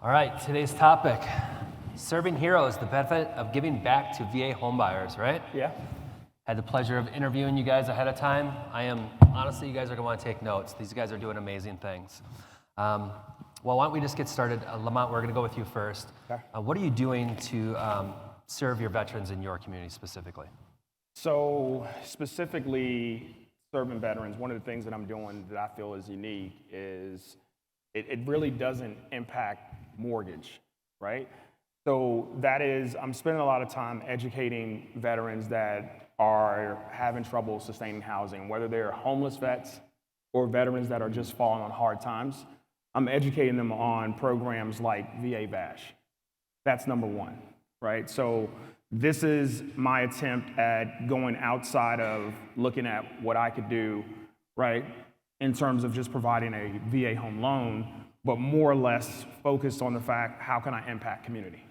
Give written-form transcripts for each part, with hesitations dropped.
All right, today's topic, serving heroes, the benefit of giving back to VA homebuyers, right? Yeah. Had the pleasure of interviewing you guys ahead of time. Honestly, you guys are gonna wanna take notes. These guys are doing amazing things. Well, why don't we just get started? Lamont, we're gonna go with you first. Okay. What are you doing to serve your veterans in your community specifically? So specifically serving veterans, one of the things that I'm doing that I feel is unique is it really doesn't impact mortgage, right? So that is, I'm spending a lot of time educating veterans that are having trouble sustaining housing, whether they're homeless vets or veterans that are just falling on hard times. I'm educating them on programs like VA VASH. That's number one, right? So this is my attempt at going outside of looking at what I could do, right, in terms of just providing a VA home loan, but more or less focused on the fact, how can I impact community?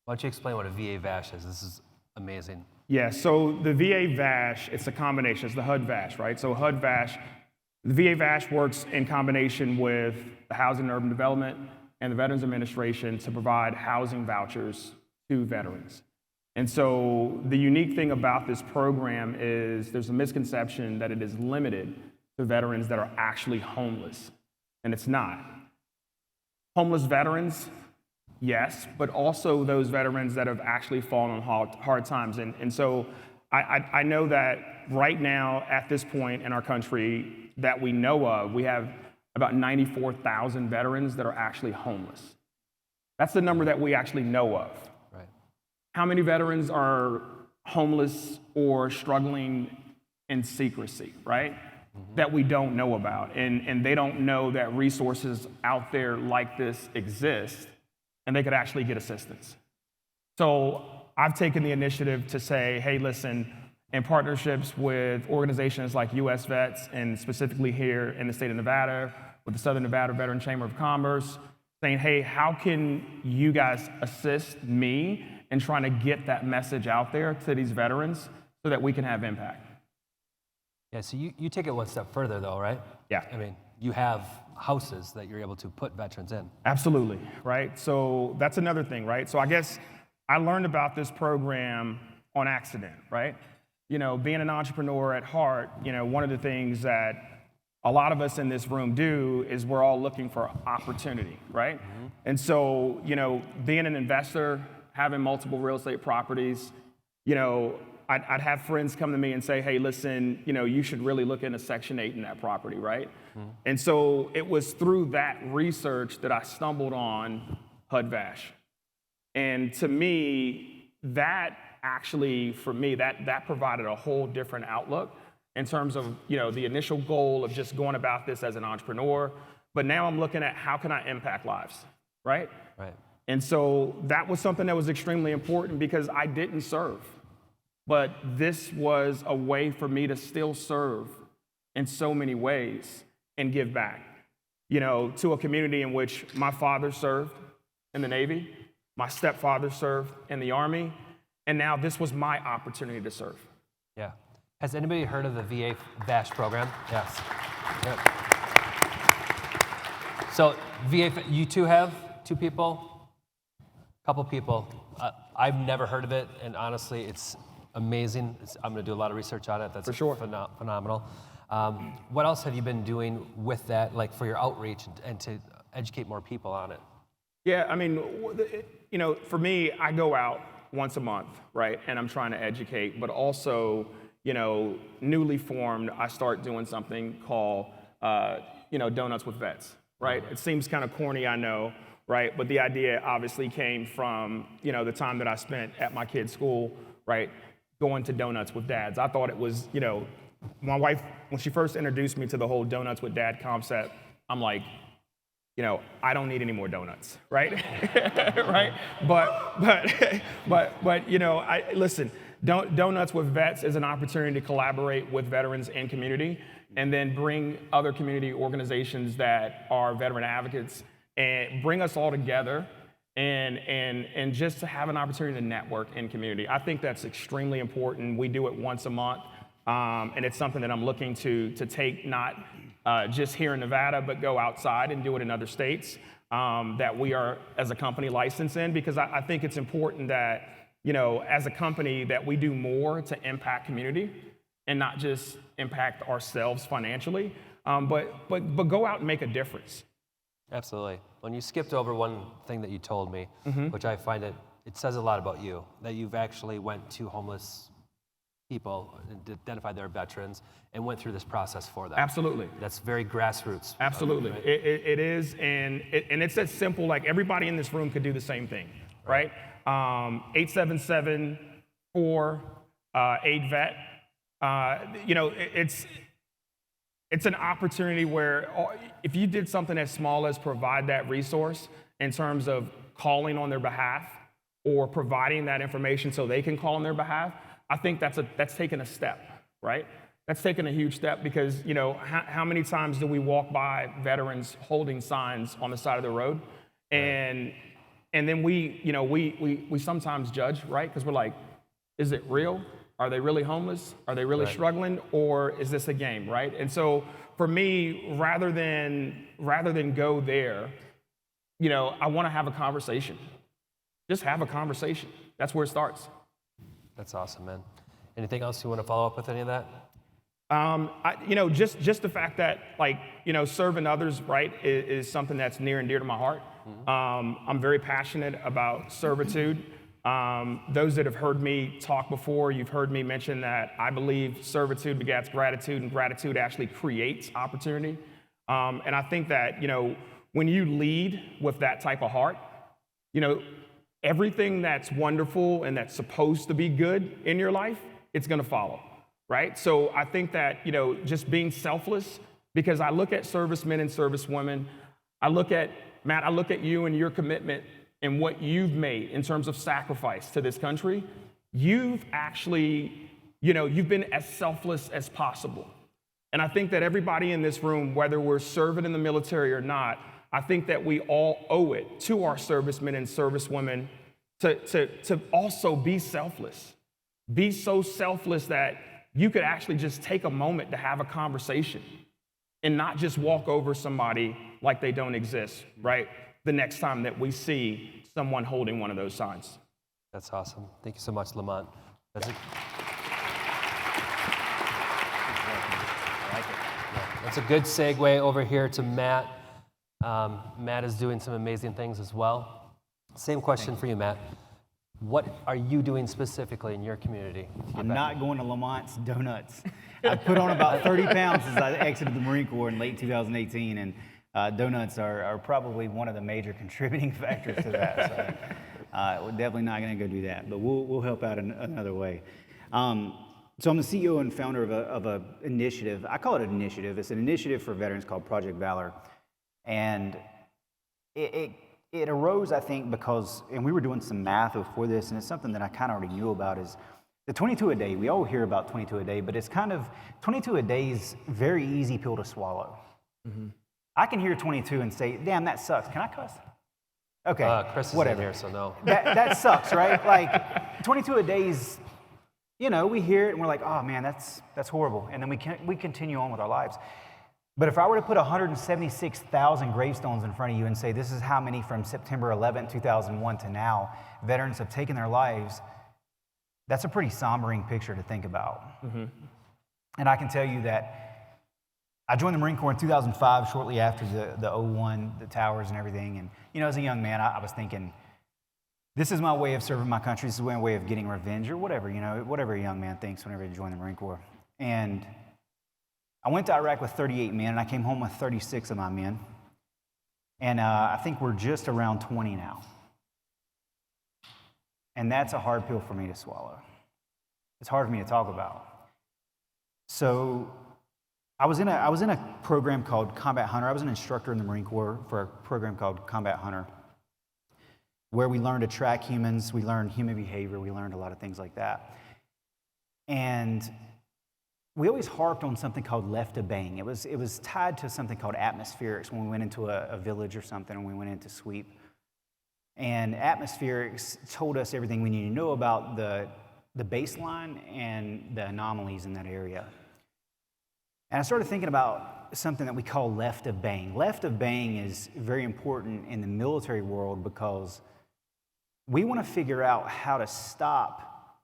Why don't you explain what a VA VASH is? This is amazing. Yeah, so the VA VASH, it's a combination, it's the HUD VASH, right? So HUD VASH, the VA VASH works in combination with the Housing and Urban Development and the Veterans Administration to provide housing vouchers to veterans. And so the unique thing about this program is there's a misconception that it is limited to veterans that are actually homeless, and it's not. Homeless veterans, yes, but also those veterans that have actually fallen on hard times. And so I know that right now at this point in our country that we know of, we have about 94,000 veterans that are actually homeless. That's the number that we actually know of. Right. How many veterans are homeless or struggling in secrecy, right? That we don't know about. And they don't know that resources out there like this exist and they could actually get assistance. So I've taken the initiative to say, hey, listen, in partnerships with organizations like US Vets and specifically here in the state of Nevada with the Southern Nevada Veteran Chamber of Commerce, saying, hey, how can you guys assist me in trying to get that message out there to these veterans so that we can have impact? Yeah, so you take it one step further though, right? Yeah. I mean, you have houses that you're able to put veterans in. Absolutely, right? So that's another thing, right? So I guess I learned about this program on accident, right? You know, being an entrepreneur at heart, you know, one of the things that a lot of us in this room do is we're all looking for opportunity, right? Mm-hmm. And so, you know, being an investor, having multiple real estate properties, you know, I'd have friends come to me and say, hey, listen, you know, you should really look into Section 8 in that property, right? Mm-hmm. And so it was through that research that I stumbled on HUD VASH. And to me, that actually, for me, that provided a whole different outlook in terms of, you know, the initial goal of just going about this as an entrepreneur. But now I'm looking at how can I impact lives, right? Right. And so that was something that was extremely important because I didn't serve. But this was a way for me to still serve in so many ways and give back, you know, to a community in which my father served in the Navy, my stepfather served in the Army, and now this was my opportunity to serve. Yeah. Has anybody heard of the VA VASH program? Yes. Yep. So VA, you two have two people, couple people. I've never heard of it, and honestly, it's amazing. I'm going to do a lot of research on it. That's for sure. Phenomenal. What else have you been doing with that, like for your outreach and to educate more people on it? Yeah, I mean, you know, for me, I go out once a month, right? And I'm trying to educate, but also, you know, newly formed, I start doing something called, you know, Donuts with Vets, right? It seems kind of corny, I know, right? But the idea obviously came from, you know, the time that I spent at my kid's school, right? Going to Donuts with Dads. I thought it was, you know, my wife, when she first introduced me to the whole Donuts with Dad concept, I'm like, you know, I don't need any more donuts, right? Right? But you know, listen, Donuts with Vets is an opportunity to collaborate with veterans and community and then bring other community organizations that are veteran advocates and bring us all together and just to have an opportunity to network in community. I think that's extremely important. We do it once a month, and it's something that I'm looking to take not just here in Nevada, but go outside and do it in other states. that we are, as a company, licensed in, because I think it's important that, as a company, that we do more to impact community and not just impact ourselves financially, but go out and make a difference. Absolutely. When you skipped over one thing that you told me, which I find it says a lot about you, that you've actually went to homeless people, identified their veterans, and went through this process for them. Absolutely. That's very grassroots. Absolutely. Right? It is, and it's as simple, like everybody in this room could do the same thing, right? 877 for aid vet. It's an opportunity where if you did something as small as provide that resource in terms of calling on their behalf or providing that information so they can call on their behalf, I think that's taken a step, right? That's taken a huge step because, how many times do we walk by veterans holding signs on the side of the road? And then we sometimes judge, right? Because we're like, is it real? Are they really homeless? Are they really struggling? Or is this a game, right? And so for me, rather than go there, I want to have a conversation. Just have a conversation. That's where it starts. That's awesome, man. Anything else you want to follow up with any of that? Just the fact that, serving others, right, is something that's near and dear to my heart. I'm very passionate about servitude. Those that have heard me talk before, you've heard me mention that I believe servitude begets gratitude, and gratitude actually creates opportunity. And I think that, when you lead with that type of heart, everything that's wonderful and that's supposed to be good in your life, it's going to follow, right? So I think that, just being selfless, because I look at servicemen and servicewomen, I look at you and your commitment and what you've made in terms of sacrifice to this country. You've actually, you've been as selfless as possible. And I think that everybody in this room, whether we're serving in the military or not, I think that we all owe it to our servicemen and servicewomen to also be selfless. Be so selfless that you could actually just take a moment to have a conversation and not just walk over somebody like they don't exist, right? The next time that we see someone holding one of those signs. That's awesome. Thank you so much, Lamont. That's a good segue over here to Matt. Matt is doing some amazing things as well. Same question for you, Matt. What are you doing specifically in your community? I'm not going to Lamont's Donuts. I put on about 30 pounds since I exited the Marine Corps in late 2018, and donuts are probably one of the major contributing factors to that. So we're definitely not going to go do that, but we'll help out in another way. So I'm the CEO and founder of an initiative. I call it an initiative. It's an initiative for veterans called Project Valor. And it arose, I think, because, and we were doing some math before this, and it's something that I kind of already knew about, is the 22 a day. We all hear about 22 a day, but it's kind of, 22 a day is very easy pill to swallow. Mm-hmm. I can hear 22 and say, damn, that sucks. Can I cuss? Okay, Chris is whatever. in here, so no. That sucks, right? Like, 22 a day is, we hear it and we're like, oh man, that's horrible. And then we continue on with our lives. But if I were to put 176,000 gravestones in front of you and say, this is how many from September 11, 2001 to now, veterans have taken their lives, that's a pretty sombering picture to think about. Mm-hmm. And I can tell you that I joined the Marine Corps in 2005, shortly after the 01, the towers and everything. And, as a young man, I was thinking, this is my way of serving my country. This is my way of getting revenge or whatever, whatever a young man thinks whenever he joins the Marine Corps. And I went to Iraq with 38 men, and I came home with 36 of my men. And I think we're just around 20 now. And that's a hard pill for me to swallow. It's hard for me to talk about. So I was in a program called Combat Hunter. I was an instructor in the Marine Corps for a program called Combat Hunter, where we learned to track humans, we learned human behavior, we learned a lot of things like that. And we always harped on something called left to bang. It was tied to something called atmospherics when we went into a village or something and we went into sweep. And atmospherics told us everything we needed to know about the baseline and the anomalies in that area. And I started thinking about something that we call left of bang. Left of bang is very important in the military world because we want to figure out how to stop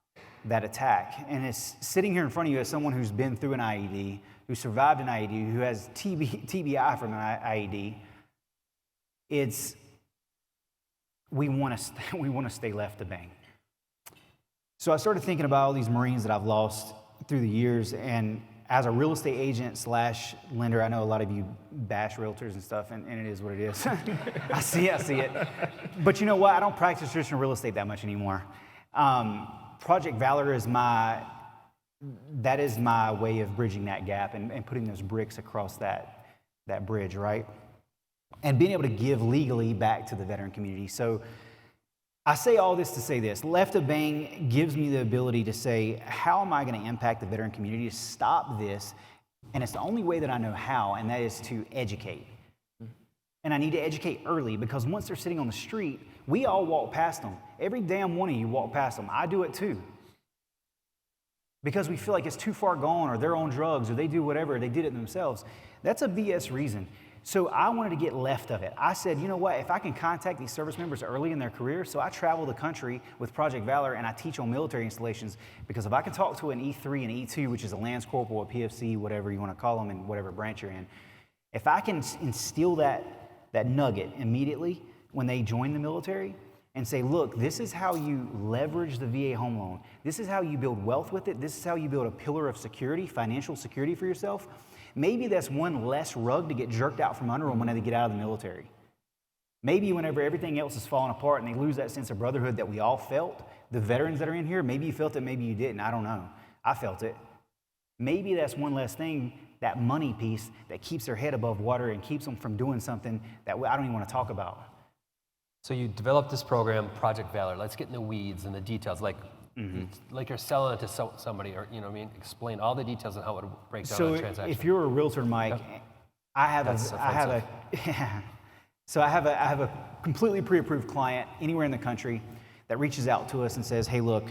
that attack. And it's sitting here in front of you as someone who's been through an IED, who survived an IED, who has TBI from an IED. We want to stay left of bang. So I started thinking about all these Marines that I've lost through the years, and as a real estate agent / lender, I know a lot of you bash realtors and stuff, and it is what it is. I see it. But you know what? I don't practice traditional real estate that much anymore. Project Valor is my way of bridging that gap and putting those bricks across that bridge, right? And being able to give legally back to the veteran community. So I say all this to say this. Left of bang gives me the ability to say, how am I going to impact the veteran community to stop this? And it's the only way that I know how, and that is to educate. And I need to educate early because once they're sitting on the street, we all walk past them. Every damn one of you walk past them. I do it too. Because we feel like it's too far gone, or they're on drugs, or they do whatever, they did it themselves. That's a BS reason. So I wanted to get left of it. I said, you know what, if I can contact these service members early in their career, so I travel the country with Project Valor and I teach on military installations, because if I can talk to an E3 and E2, which is a Lance Corporal, a PFC, whatever you want to call them, in whatever branch you're in, if I can instill that nugget immediately when they join the military and say, look, this is how you leverage the VA home loan. This is how you build wealth with it. This is how you build a pillar of security, financial security for yourself. Maybe that's one less rug to get jerked out from under them when they get out of the military. Maybe whenever everything else is falling apart and they lose that sense of brotherhood that we all felt, the veterans that are in here, maybe you felt it, maybe you didn't, I don't know. I felt it. Maybe that's one less thing, that money piece that keeps their head above water and keeps them from doing something that I don't even want to talk about. So you developed this program, Project Valor. Let's get in the weeds and the details, like you're selling it to somebody, or you know what I mean. Explain all the details on how it would break down on a transaction. If you're a realtor, Mike, I have a completely pre-approved client anywhere in the country that reaches out to us and says, "Hey, look,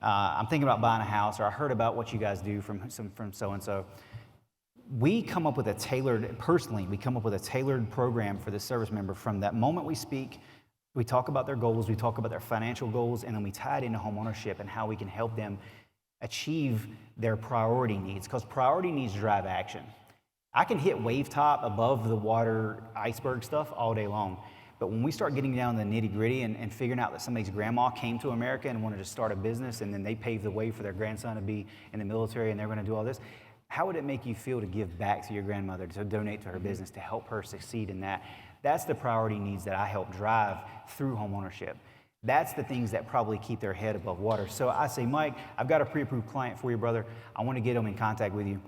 I'm thinking about buying a house, or I heard about what you guys do from so and so." We come up with a tailored program for the service member. From that moment we speak, we talk about their goals, we talk about their financial goals, and then we tie it into homeownership and how we can help them achieve their priority needs, because priority needs drive action. I can hit wave top, above the water, iceberg stuff all day long, but when we start getting down to the nitty gritty and figuring out that somebody's grandma came to America and wanted to start a business, and then they paved the way for their grandson to be in the military and they're going to do all this, how would it make you feel to give back to your grandmother, to donate to her business, to help her succeed in that? That's the priority needs that I help drive through homeownership. That's the things that probably keep their head above water. So I say, Mike, I've got a pre-approved client for you, brother. I want to get them in contact with you.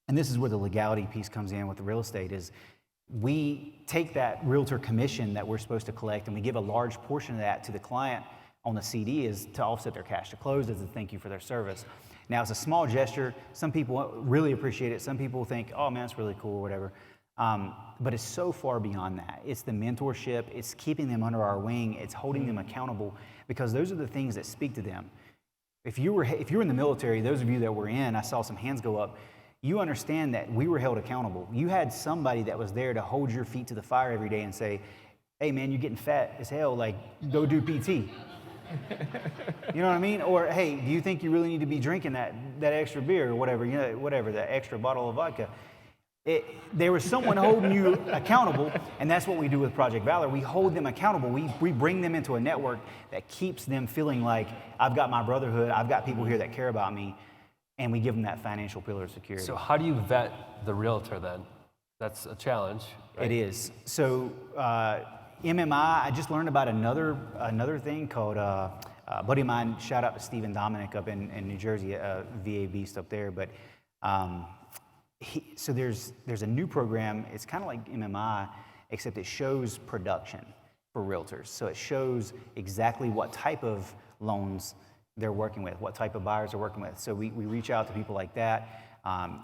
And this is where the legality piece comes in with the real estate, is we take that realtor commission that we're supposed to collect and we give a large portion of that to the client on the CD is to offset their cash to close as a thank you for their service. Now, it's a small gesture. Some people really appreciate it. Some people think, oh man, that's really cool or whatever. But it's so far beyond that. It's the mentorship. It's keeping them under our wing. It's holding them accountable, because those are the things that speak to them. If you were in the military, those of you that were in, I saw some hands go up, you understand that we were held accountable. You had somebody that was there to hold your feet to the fire every day and say, hey man, you're getting fat as hell, like go do PT. You know what I mean? Or, hey, do you think you really need to be drinking that extra beer or whatever, that extra bottle of vodka? There was someone holding you accountable, and that's what we do with Project Valor. We hold them accountable. We bring them into a network that keeps them feeling like, I've got my brotherhood, I've got people here that care about me, and we give them that financial pillar of security. So how do you vet the realtor then? That's a challenge, right? It is. So MMI, I just learned about another thing called, a buddy of mine, shout out to Stephen Dominic up in New Jersey, a VA beast up there, but so there's a new program. It's kind of like MMI, except it shows production for realtors. So it shows exactly what type of loans they're working with, what type of buyers they're working with. So we reach out to people like that,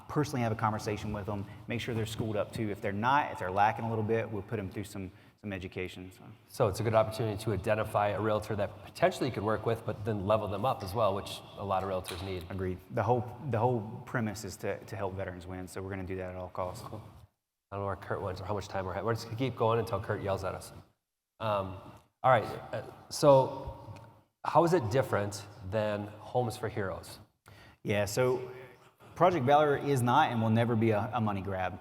personally have a conversation with them, make sure they're schooled up too. If they're not, if they're lacking a little bit, we'll put them through some some education. So it's a good opportunity to identify a realtor that potentially you could work with, but then level them up as well, which a lot of realtors need. Agreed. The whole premise is to help veterans win, so we're going to do that at all costs. Cool. I don't know where Kurt went or how much time we're at. We're just going to keep going until Kurt yells at us. All right. So how is it different than Homes for Heroes? Yeah, so Project Valor is not and will never be a money grab.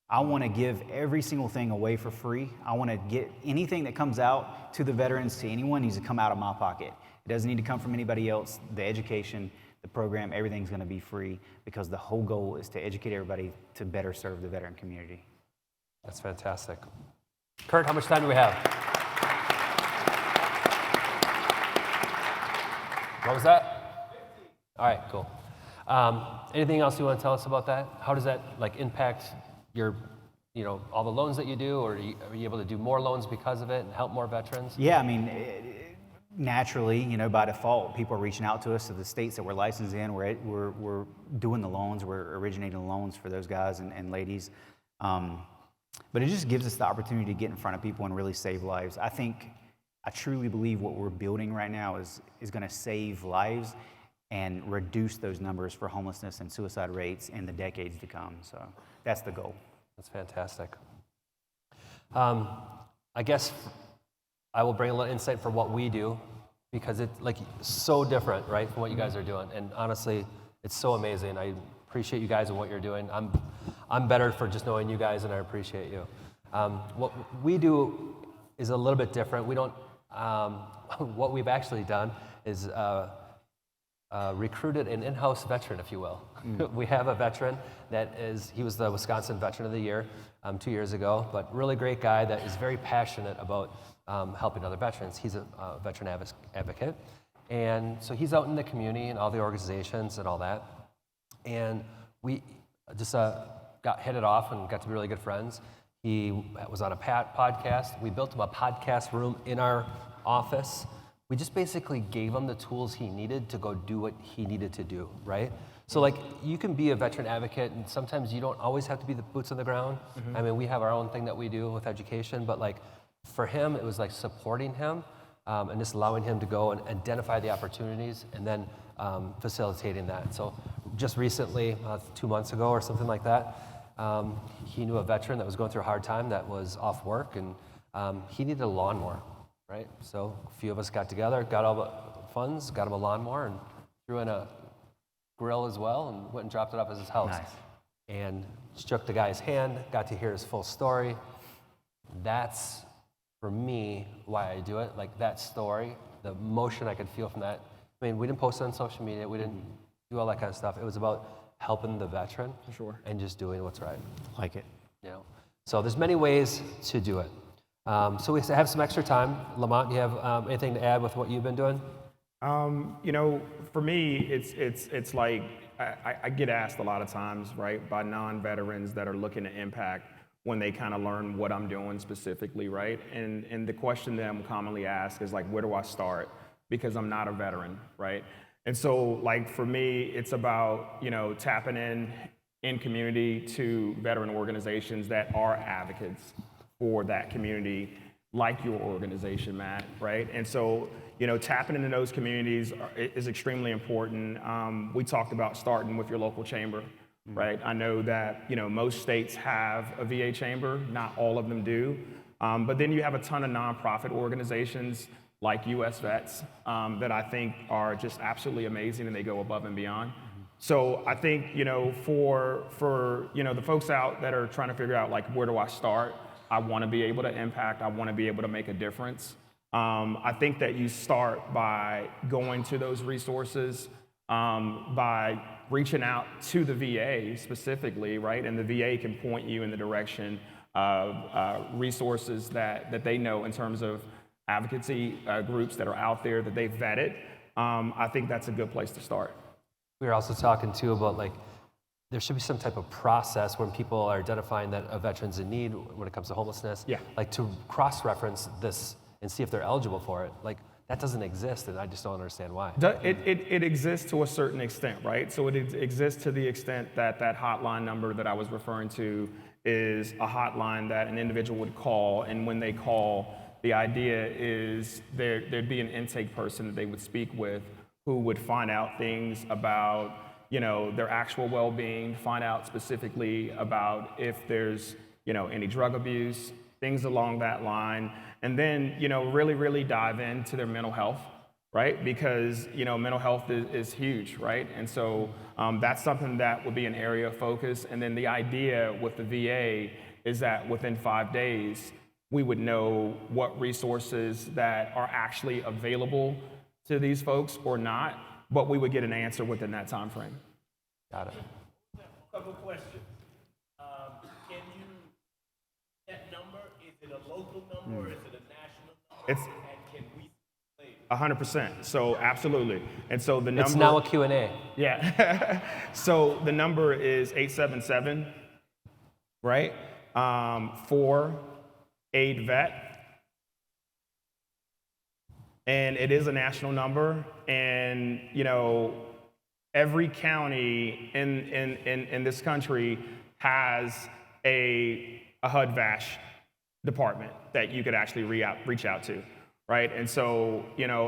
I want to give every single thing away for free. I want to get anything that comes out to the veterans, to anyone, needs to come out of my pocket. It doesn't need to come from anybody else. The education, the program, everything's going to be free because the whole goal is to educate everybody to better serve the veteran community. That's fantastic. Kurt, how much time do we have? What was that? 50. All right, cool. Anything else you want to tell us about that? How does that impact your, all the loans that you do, or are you able to do more loans because of it and help more veterans? Yeah, I mean, naturally, by default, people are reaching out to us to the states that we're licensed in. We're doing the loans. We're originating the loans for those guys and ladies. But it just gives us the opportunity to get in front of people and really save lives. I truly believe what we're building right now is going to save lives and reduce those numbers for homelessness and suicide rates in the decades to come. So that's the goal. That's fantastic. I guess I will bring a little insight for what we do, because it's so different, right, from what you guys are doing. And honestly, it's so amazing. I appreciate you guys and what you're doing. I'm better for just knowing you guys, and I appreciate you. What we do is a little bit different. We don't. What we've actually done is recruited an in-house veteran, if you will. We have a veteran he was the Wisconsin Veteran of the Year 2 years ago, but really great guy that is very passionate about helping other veterans. He's a veteran advocate. And so he's out in the community and all the organizations and all that. And we just hit it off and got to be really good friends. He was on a podcast. We built him a podcast room in our office. We just basically gave him the tools he needed to go do what he needed to do, right? So you can be a veteran advocate, and sometimes you don't always have to be the boots on the ground. Mm-hmm. I mean, we have our own thing that we do with education, but for him, it was supporting him and just allowing him to go and identify the opportunities and then facilitating that. So just recently, 2 months ago or something like that, he knew a veteran that was going through a hard time that was off work, and he needed a lawnmower, right? So a few of us got together, got all the funds, got him a lawnmower, and threw in a grill as well, and went and dropped it off at his house. Nice. And shook the guy's hand, got to hear his full story. That's, for me, why I do it. That story, the emotion I could feel from that. I mean, we didn't post it on social media. We didn't do all that kind of stuff. It was about helping the veteran. For sure. And just doing what's right. Like it. So there's many ways to do it. So we have some extra time. Lamont, do you have anything to add with what you've been doing? For me, it's I get asked a lot of times, right, by non-veterans that are looking to impact when they kind of learn what I'm doing specifically, right? And the question that I'm commonly asked is where do I start? Because I'm not a veteran, right? And so for me, it's about, tapping in community to veteran organizations that are advocates for that community, like your organization, Matt, right? And so, tapping into those communities is extremely important. We talked about starting with your local chamber, right? I know that, most states have a VA chamber, not all of them do. But then you have a ton of nonprofit organizations like US Vets that I think are just absolutely amazing, and they go above and beyond. So I think, for the folks out that are trying to figure out where do I start? I want to be able to impact. I want to be able to make a difference. I think that you start by going to those resources, by reaching out to the VA specifically, right? And the VA can point you in the direction of resources that they know in terms of advocacy groups that are out there that they've vetted. I think that's a good place to start. We were also talking too about there should be some type of process when people are identifying that a veteran's in need when it comes to homelessness. Yeah. To cross-reference this and see if they're eligible for it. That doesn't exist, and I just don't understand why. It exists to a certain extent, right? So it exists to the extent that hotline number that I was referring to is a hotline that an individual would call, and when they call, the idea is there'd be an intake person that they would speak with who would find out things about, their actual well-being, find out specifically about if there's, any drug abuse, things along that line, and then, really, really dive into their mental health, right? Because, mental health is huge, right? And so that's something that would be an area of focus. And then the idea with the VA is that within 5 days, we would know what resources that are actually available to these folks or not, but we would get an answer within that time frame. Got it. Couple questions. Can you, that number, is it a local number or is it a national number? It's And can we play? 100%. So absolutely. And so the number. It's now a Q&A. Yeah. So the number is 877, right? For aid vet. And it is a national number. And, every county in this country has a HUD-VASH department that you could actually reach out to, right? And so,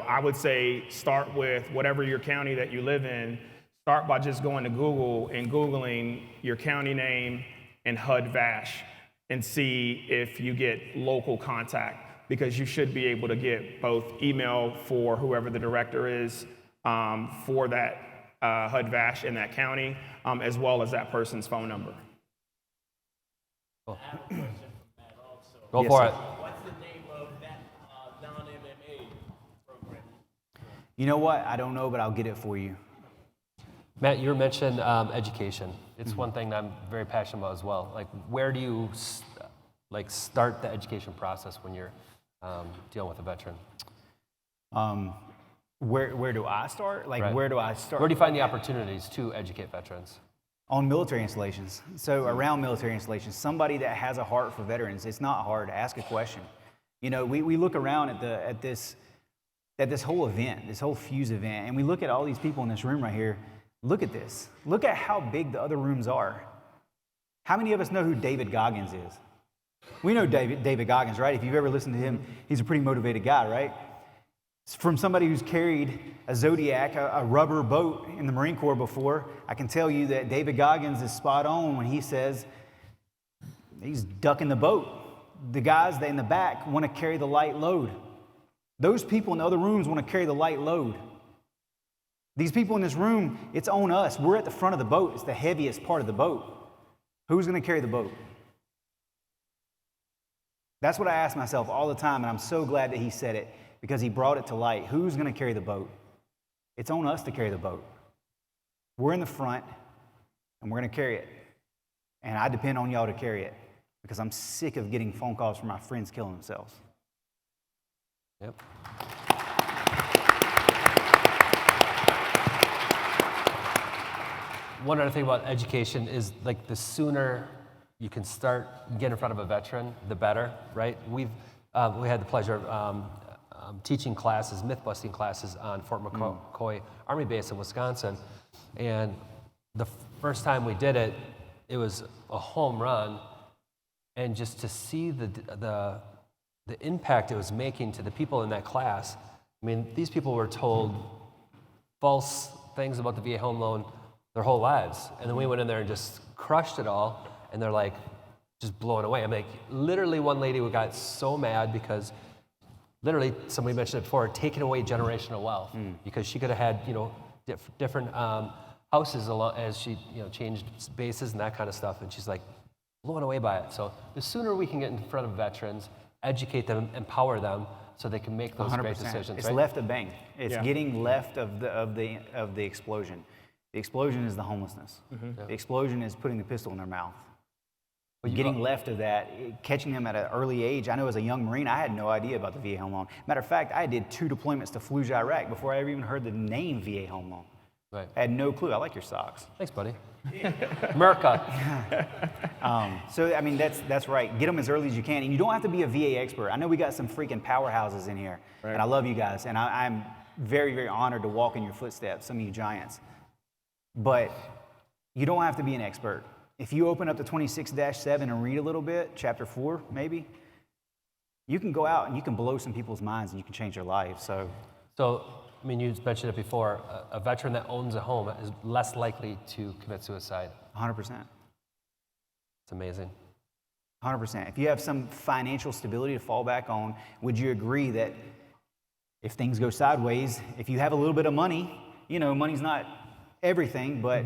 I would say start with whatever your county that you live in. Start by just going to Google and Googling your county name and HUD-VASH and see if you get local contact, because you should be able to get both email for whoever the director is for that HUD-VASH in that county, as well as that person's phone number. Cool. I have a question from Matt also. Go Yes, for sir. it. What's the name of that non-MMA program? You know what? I don't know, but I'll get it for you. Matt, you mentioned education. It's one thing that I'm very passionate about as well. Like, where do you start the education process when you're dealing with a veteran? Where do I start? Like, Right. where do I start? Where do you find the opportunities to educate veterans? On military installations. So around military installations, somebody that has a heart for veterans, it's not hard to ask a question. We look around at this whole event, this whole Fuse event, and we look at all these people in this room right here. Look at this. Look at how big the other rooms are. How many of us know who David Goggins is? We know David Goggins, right? If you've ever listened to him, he's a pretty motivated guy, right? From somebody who's carried a Zodiac, a rubber boat in the Marine Corps before, I can tell you that David Goggins is spot on when he says he's ducking the boat. The guys in the back want to carry the light load. Those people in the other rooms want to carry the light load. These people in this room, it's on us. We're at the front of the boat. It's the heaviest part of the boat. Who's going to carry the boat? That's what I ask myself all the time, and I'm so glad that he said it, because he brought it to light. Who's going to carry the boat? It's on us to carry the boat. We're in the front, and we're going to carry it. And I depend on y'all to carry it, because I'm sick of getting phone calls from my friends killing themselves. Yep. One other thing about education is, like, the sooner you can start getting in front of a veteran, the better, right? We had the pleasure of teaching classes, myth-busting classes on Fort McCoy Army Base in Wisconsin. And the first time we did it, it was a home run. And just to see the impact it was making to the people in that class. I mean, these people were told false things about the VA home loan their whole lives. And then we went in there and just crushed it all. And they're like, just blown away. I'm like, literally one lady who got so mad because literally, somebody mentioned it before, taking away generational wealth, because she could have had, different houses as she, changed bases and that kind of stuff. And she's like blown away by it. So the sooner we can get in front of veterans, educate them, empower them, so they can make those 100%. great decisions. It's right? left of bang. It's Yeah. getting left of the explosion. The explosion is the homelessness. Yeah. The explosion is putting the pistol in their mouth. Well, you Getting got- left of that, catching them at an early age. I know as a young Marine, I had no idea about the VA home loan. Matter of fact, I did 2 deployments to Fallujah, Iraq before I ever even heard the name VA home loan. Right. I had no clue. I like your socks. Thanks, buddy. America. So, I mean, that's right. Get them as early as you can. And you don't have to be a VA expert. I know we got some freaking powerhouses in here. Right. And I love you guys. And I'm very, very honored to walk in your footsteps, some of you giants. But you don't have to be an expert. if you open up the 26-7 and read a little bit, chapter 4 maybe, you can go out and you can blow some people's minds and you can change their life. So, I mean, you mentioned it before, a veteran that owns a home is less likely to commit suicide. 100%. It's amazing. 100%. If you have some financial stability to fall back on, would you agree that if things go sideways, if you have a little bit of money, you know, money's not everything, but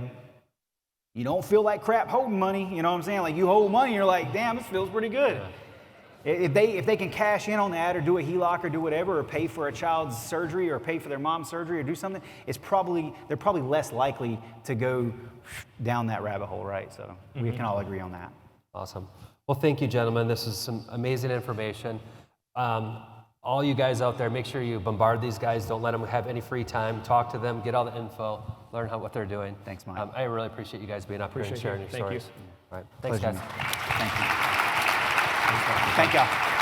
you don't feel like crap holding money, you know what I'm saying? Like you hold money, you're like, damn, this feels pretty good. Yeah. If they can cash in on that or do a HELOC or do whatever or pay for a child's surgery or pay for their mom's surgery or do something, they're probably less likely to go down that rabbit hole, right? So we can all agree on that. Awesome. Well, thank you, gentlemen. This is some amazing information. All you guys out there, make sure you bombard these guys. Don't let them have any free time. Talk to them, get all the info, learn what they're doing. Thanks, Mike. I really appreciate you guys being up here and sharing your stories. You. All right. Thanks, guys. Thank you. Thank y'all.